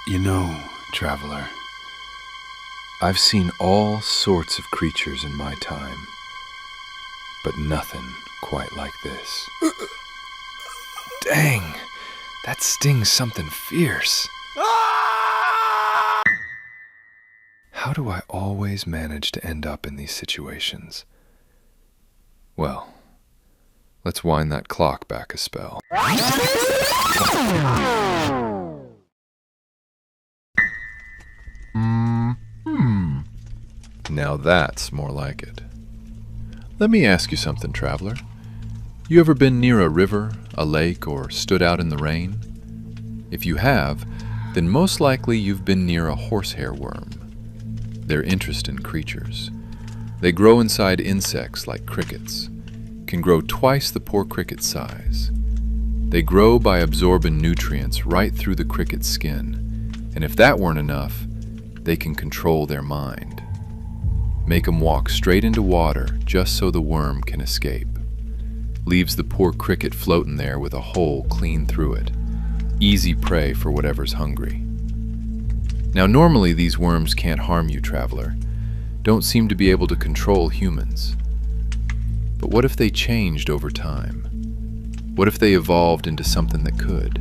You know, traveler, I've seen all sorts of creatures in my time, but nothing quite like this. Dang, that stings something fierce. How do I always manage to end up in these situations? Well, let's wind that clock back a spell. Now that's more like it. Let me ask you something, traveler. You ever been near a river, a lake, or stood out in the rain? If you have, then most likely you've been near a horsehair worm. They're interesting creatures. They grow inside insects like crickets, can grow twice the poor cricket's size. They grow by absorbing nutrients right through the cricket's skin, and if that weren't enough, they can control their mind. Make them walk straight into water just so the worm can escape. Leaves the poor cricket floating there with a hole clean through it. Easy prey for whatever's hungry. Now normally these worms can't harm you, traveler. Don't seem to be able to control humans. But what if they changed over time? What if they evolved into something that could?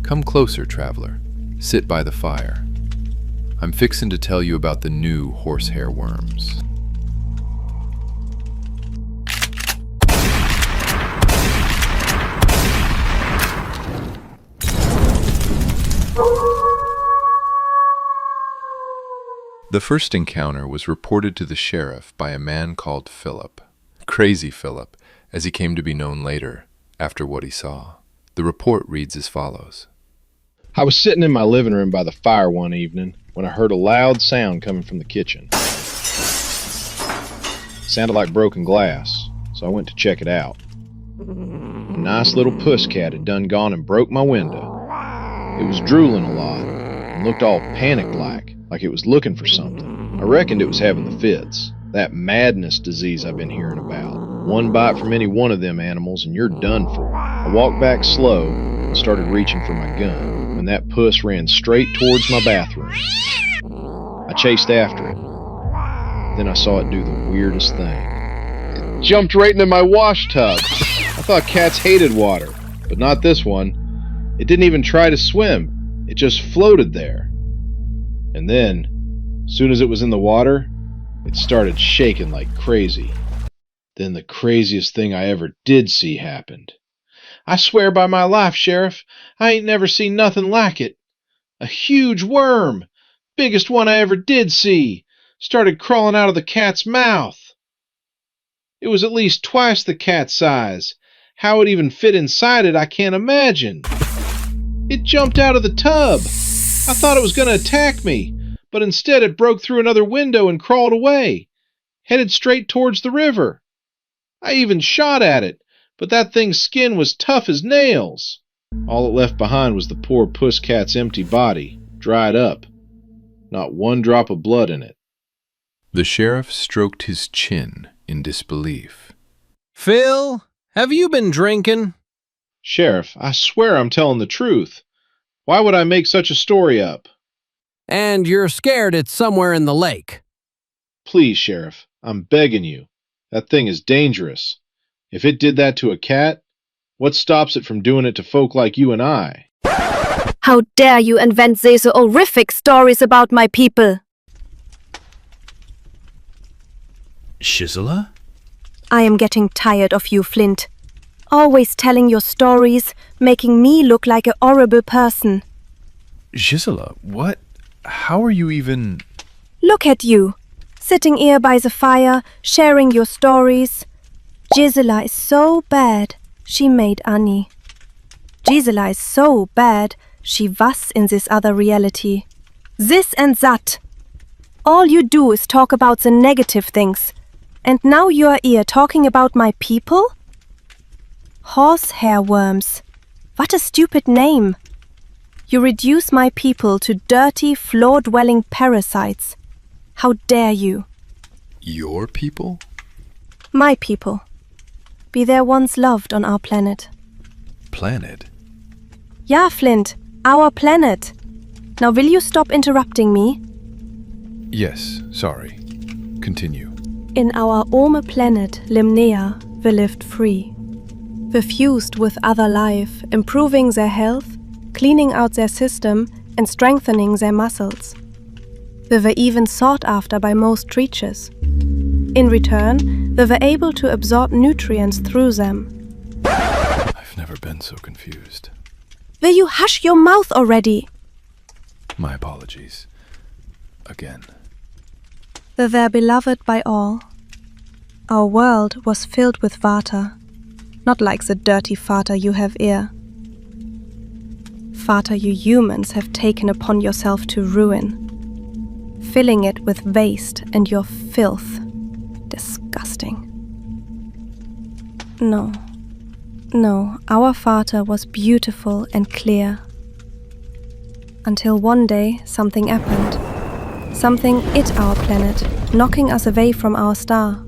Come closer, traveler. Sit by the fire. I'm fixin' to tell you about the new horsehair worms. The first encounter was reported to the sheriff by a man called Phillip. Crazy Phillip, as he came to be known later, after what he saw. The report reads as follows. I was sitting in my living room by the fire one evening when I heard a loud sound coming from the kitchen. It sounded like broken glass, so I went to check it out. A nice little puss cat had done gone and broke my window. It was drooling a lot and looked all panicked like it was looking for something. I reckoned it was having the fits, that madness disease I've been hearing about. One bite from any one of them animals and you're done for. I walked back slow and started reaching for my gun when that puss ran straight towards my bathroom. I chased after it. Then I saw it do the weirdest thing. It jumped right into my wash tub. I thought cats hated water, but not this one. It didn't even try to swim. It just floated there. And then, as soon as it was in the water, it started shaking like crazy. Then the craziest thing I ever did see happened. I swear by my life, Sheriff, I ain't never seen nothing like it. A huge worm, biggest one I ever did see, started crawling out of the cat's mouth. It was at least twice the cat's size. How it even fit inside it, I can't imagine. It jumped out of the tub. I thought it was going to attack me, but instead it broke through another window and crawled away, headed straight towards the river. I even shot at it, but that thing's skin was tough as nails. All it left behind was the poor puss cat's empty body, dried up. Not one drop of blood in it. The sheriff stroked his chin in disbelief. Phil, have you been drinking? Sheriff, I swear I'm telling the truth. Why would I make such a story up? And you're scared it's somewhere in the lake. Please, Sheriff, I'm begging you. That thing is dangerous. If it did that to a cat, what stops it from doing it to folk like you and I? How dare you invent these horrific stories about my people? Gisela? I am getting tired of you, Flint. Always telling your stories, making me look like a horrible person. Gisela, what? How are you even... Look at you, sitting here by the fire, sharing your stories. Gisela is so bad, she made Annie. Gisela is so bad, she was in this other reality. This and that. All you do is talk about the negative things. And now you are here talking about my people? Horsehair worms. What a stupid name. You reduce my people to dirty, floor-dwelling parasites. How dare you? Your people? My people. Be there once loved on our planet. Planet? Ja, Flint, our planet. Now will you stop interrupting me? Yes, sorry. Continue. In our Ome planet, Limnea, we lived free. We fused with other life, improving their health, cleaning out their system, and strengthening their muscles. We were even sought after by most creatures. In return, we were able to absorb nutrients through them. I've never been so confused. Will you hush your mouth already? My apologies. Again. We were beloved by all. Our world was filled with Vata, not like the dirty Vata you have here. Vata you humans have taken upon yourself to ruin, filling it with waste and your filth. Disgusting. No, our Vata was beautiful and clear. Until one day something happened. Something hit our planet, knocking us away from our star.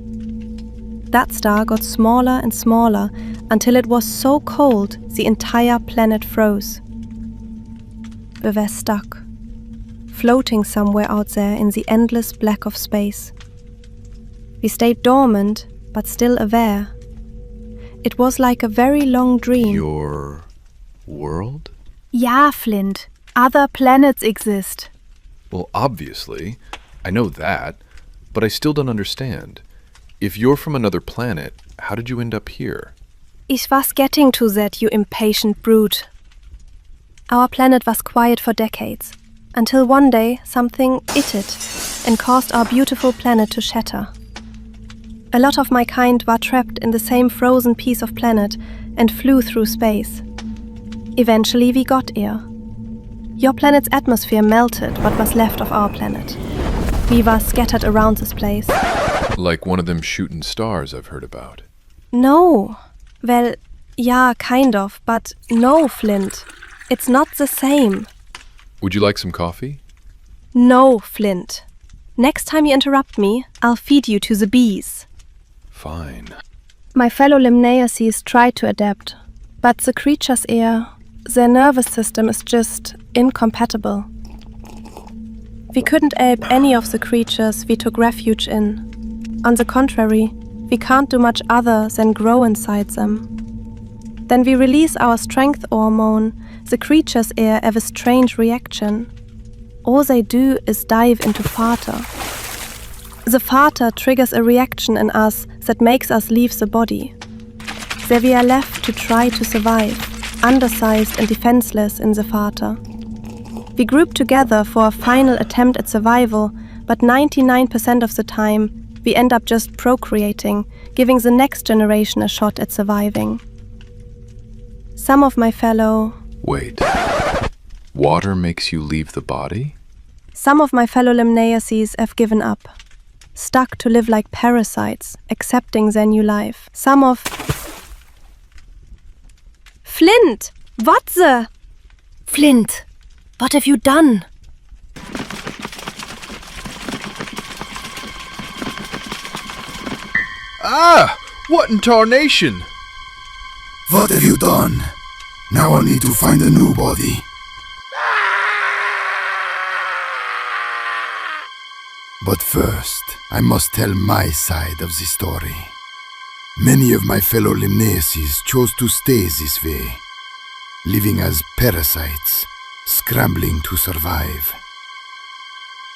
That star got smaller and smaller until it was so cold the entire planet froze. We were stuck, floating somewhere out there in the endless black of space. We stayed dormant, but still aware. It was like a very long dream. Your world? Yeah, Flint. Other planets exist. Well, obviously. I know that. But I still don't understand. If you're from another planet, how did you end up here? Ich was getting to that, you impatient brute. Our planet was quiet for decades, until one day something hit it and caused our beautiful planet to shatter. A lot of my kind were trapped in the same frozen piece of planet and flew through space. Eventually we got here. Your planet's atmosphere melted what was left of our planet. We were scattered around this place. Like one of them shooting stars I've heard about. No. Well, yeah, kind of, but no, Flint. It's not the same. Would you like some coffee? No, Flint. Next time you interrupt me, I'll feed you to the bees. Fine. My fellow Limnaeaces tried to adapt, but the creatures here, their nervous system is just incompatible. We couldn't help any of the creatures we took refuge in. On the contrary, we can't do much other than grow inside them. Then we release our strength hormone. The creatures here have a strange reaction. All they do is dive into Vata. The Vata triggers a reaction in us that makes us leave the body. There we are left to try to survive, undersized and defenseless in the Vata. We group together for a final attempt at survival, but 99% of the time, we end up just procreating, giving the next generation a shot at surviving. Some of my fellow... Wait. Water makes you leave the body? Some of my fellow Limnaeaces have given up, stuck to live like parasites, accepting their new life. Some of... Flint! What the? Flint, what have you done? Ah! What in tarnation? What have you done? Now I need to find a new body. But first, I must tell my side of the story. Many of my fellow Limnaeaces chose to stay this way, living as parasites, scrambling to survive.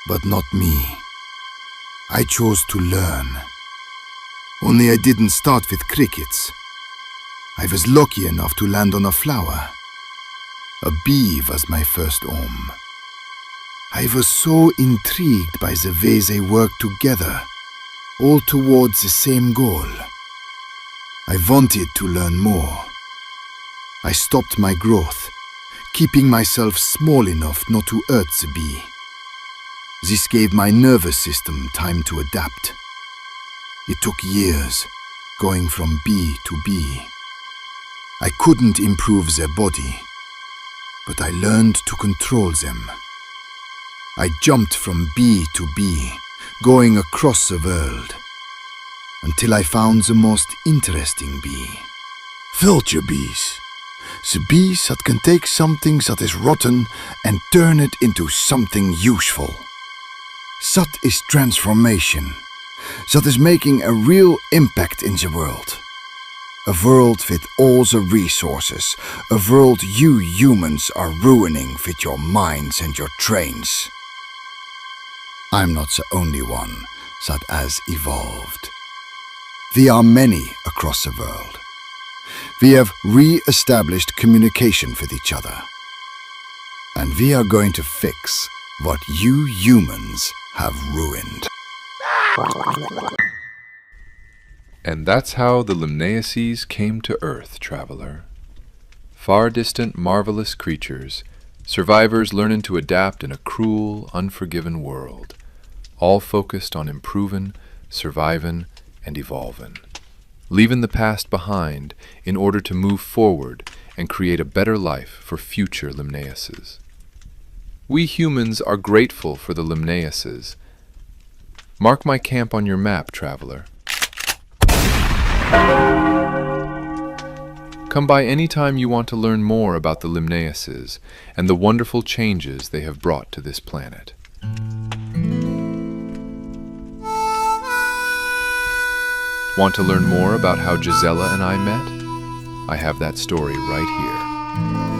But not me. I chose to learn. Only I didn't start with crickets. I was lucky enough to land on a flower. A bee was my first home. I was so intrigued by the way they worked together, all towards the same goal. I wanted to learn more. I stopped my growth, keeping myself small enough not to hurt the bee. This gave my nervous system time to adapt. It took years, going from bee to bee. I couldn't improve their body, but I learned to control them. I jumped from bee to bee, going across the world, until I found the most interesting bee. Vulture bees. The bees that can take something that is rotten and turn it into something useful. That is transformation. That is making a real impact in the world. A world with all the resources. A world you humans are ruining with your minds and your trains. I'm not the only one that has evolved. We are many across the world. We have re-established communication with each other. And we are going to fix what you humans have ruined. And that's how the Limnaeaces came to Earth, traveler. Far distant, marvelous creatures, survivors learning to adapt in a cruel, unforgiving world, all focused on improving, surviving, and evolving, leaving the past behind in order to move forward and create a better life for future Limnaeaces. We humans are grateful for the Limnaeaces. Mark my camp on your map, traveler. Come by any time you want to learn more about the Limnaeaces and the wonderful changes they have brought to this planet. Want to learn more about how Gisela and I met? I have that story right here.